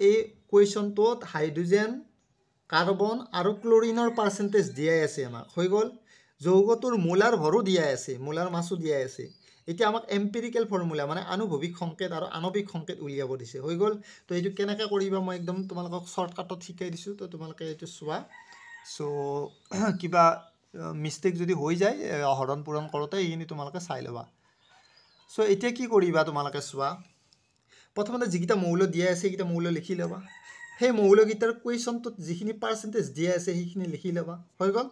এই কুৱেশ্যনটোত hydrogen carbon আৰু ক্লৰিনৰ percentage দিয়াই আছে আমাক হৈ গ'ল যৌগটোৰ মোলাৰ ভৰো দিয়াই আছে মোলাৰ মাছো দিয়াই আছে এতিয়া আমাক এম্পিৰিকেল ফৰ্মুলা মানে আনুভৱিক সংকেত আৰু আণৱিক সংকেত উলিয়াব দিছে হৈ গ'ল তো এইটো কেনেকৈ কৰিবা মই একদম তোমালোকক শ্বৰ্টকাটত শিকাই দিছোঁ তো তোমালোকে এইটো চোৱা চ' কিবা মিষ্টেক যদি হৈ যায় হৰণ পূৰণ কৰোঁতে এইখিনি তোমালোকে চাই ল'বা চ' এতিয়া কি কৰিবা তোমালোকে চোৱা প্ৰথমতে যিকেইটা মৌল দিয়া আছে সেইকেইটা মৌল লিখি ল'বা সেই মৌলকেইটাৰ কুৱেশ্যনটোত যিখিনি পাৰ্চেণ্টেজ দিয়া আছে সেইখিনি লিখি ল'বা হৈ গ'ল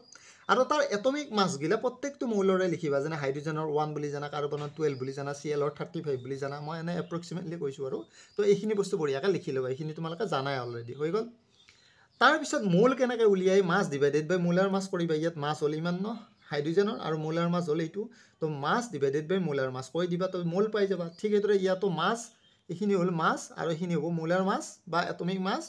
আৰু তাৰ এটমিক মাছগিলা প্ৰত্যেকটো মৌলৰে লিখিবা যেনে হাইড্ৰোজেনৰ 1 বুলি জানা কাৰ্বনৰ 12 বুলি জানা চিএলৰ 35 বুলি জানা মই এনে এপ্ৰক্সিমেটলি কৈছোঁ আৰু তো এইখিনি বস্তু বঢ়িয়াকৈ লিখি ল'বা এইখিনি তোমালোকে জানাই অলৰেডি হৈ গ'ল তাৰপিছত মৌল কেনেকৈ উলিয়াই মাছ ডিভাইডেড বাই মোলাৰ মাছ কৰিবা ইয়াত মাছ হ'ল ইমান ন হাইড্ৰোজেনৰ আৰু মোলাৰ মাছ হ'ল এইটো তো মাছ ডিভাইডেড বাই মোলাৰ মাছ কৈ দিবা তো মৌল পাই যাবা ঠিক এইদৰে ইয়াতো মাছ এইখিনি হ'ল মাছ আৰু এইখিনি হ'ব মোলাৰ মাছ বা এটমিক মাছ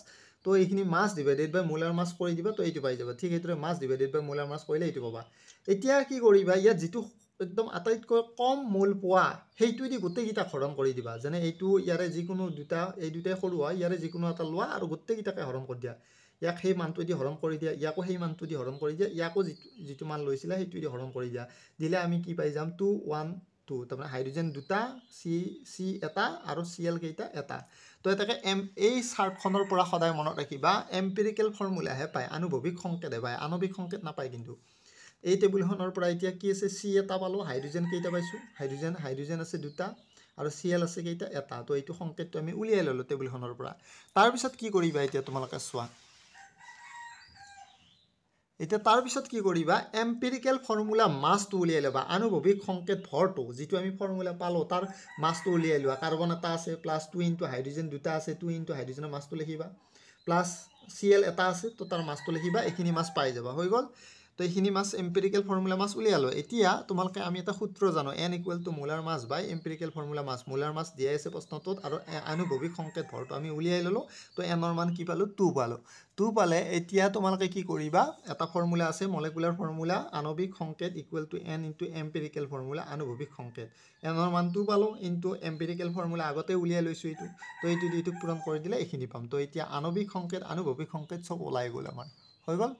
তো এইখিনি মাছ ডিভাইডেড বাই মোলাৰ মাছ কৰি দিবা তো এইটো পাই যাবা ঠিক এইদৰে মাছ ডিভাইডেড বাই মোলাৰ মাছ কৰিলে এইটো পাবা এতিয়া কি কৰিবা ইয়াত যিটো একদম আটাইতকৈ কম মৌল পোৱা সেইটোৱেদি গোটেইকেইটাক হৰণ কৰি দিবা যেনে এইটো ইয়াৰে যিকোনো দুটা এই দুটাই সৰু হয় ইয়াৰে যিকোনো এটা লোৱা আৰু গোটেইকেইটাকে হৰণ কৰি দিয়া ইয়াক সেই মানটোৱেদি হৰণ কৰি দিয়া ইয়াকো সেই মানটোৱেদি হৰণ কৰি দিয়া ইয়াকো যিটো মান লৈছিলে সেইটোৱেদি হৰণ কৰি দিয়া দিলে আমি কি পাই যাম 2 1 2 তাৰমানে হাইড্ৰোজেন দুটা চি এটা আৰু চিএল কেইটা এটা তো এটাকে এই চাৰ্টখনৰ পৰা সদায় মনত ৰাখিবা এম্পিৰিকেল ফৰ্মুলাহে পায় আনুভৱিক সংকেতহে পায় আণৱিক সংকেত নাপায় কিন্তু এই টেবুলখনৰ পৰা এতিয়া কি আছে চি এটা পালোঁ হাইড্ৰোজেন কেইটা পাইছোঁ হাইড্ৰোজেন আছে দুটা আৰু চিএল আছে কেইটা এটা তো এইটো সংকেতটো আমি উলিয়াই ল'লোঁ টেবুলখনৰ পৰা তাৰপিছত কি কৰিবা এতিয়া তোমালোকে চোৱা এতিয়া তাৰপিছত কি কৰিবা এম্পিৰিকেল ফৰ্মুলা মাছটো উলিয়াই ল'বা আনুভৱিক সংকেত ভৰটো যিটো আমি ফৰ্মুলা পালোঁ তাৰ মাছটো উলিয়াই লোৱা কাৰ্বন এটা আছে প্লাছ 2 ইনটু হাইড্ৰোজেন দুটা আছে 2 ইনটু হাইড্ৰোজেনৰ মাছটো লিখিবা প্লাছ চিএল এটা আছে তো তাৰ মাছটো লিখিবা এইখিনি মাছ পাই যাবা হৈ গ'ল তো এইখিনি মাছ এম্পিৰিকেল ফৰ্মুলা মাছ উলিয়ালোঁ এতিয়া তোমালোকে আমি এটা সূত্ৰ জানো n equal to molar mass by empirical formula mass molar mass দিয়াই আছে প্ৰশ্নটোত আৰু আনুভৱিক সংকেত ভৰটো আমি উলিয়াই ল'লোঁ তো এনৰ মান কি পালোঁ 2 পালোঁ 2 পালে এতিয়া তোমালোকে কি কৰিবা এটা ফৰ্মুলা আছে মলিকুলাৰ ফৰ্মুলা আণৱিক সংকেত equal to n into empirical formula আনুভৱিক সংকেত এনৰ মান 2 পালোঁ ইনটু এম্পিৰিকেল ফৰ্মুলা আগতে উলিয়াই লৈছোঁ এইটো তো এইটো পূৰণ কৰি দিলে এইখিনি পাম তো এতিয়া আণৱিক সংকেত আনুভৱিক সংকেত চব ওলাই গ'ল আমাৰ হৈ গ'ল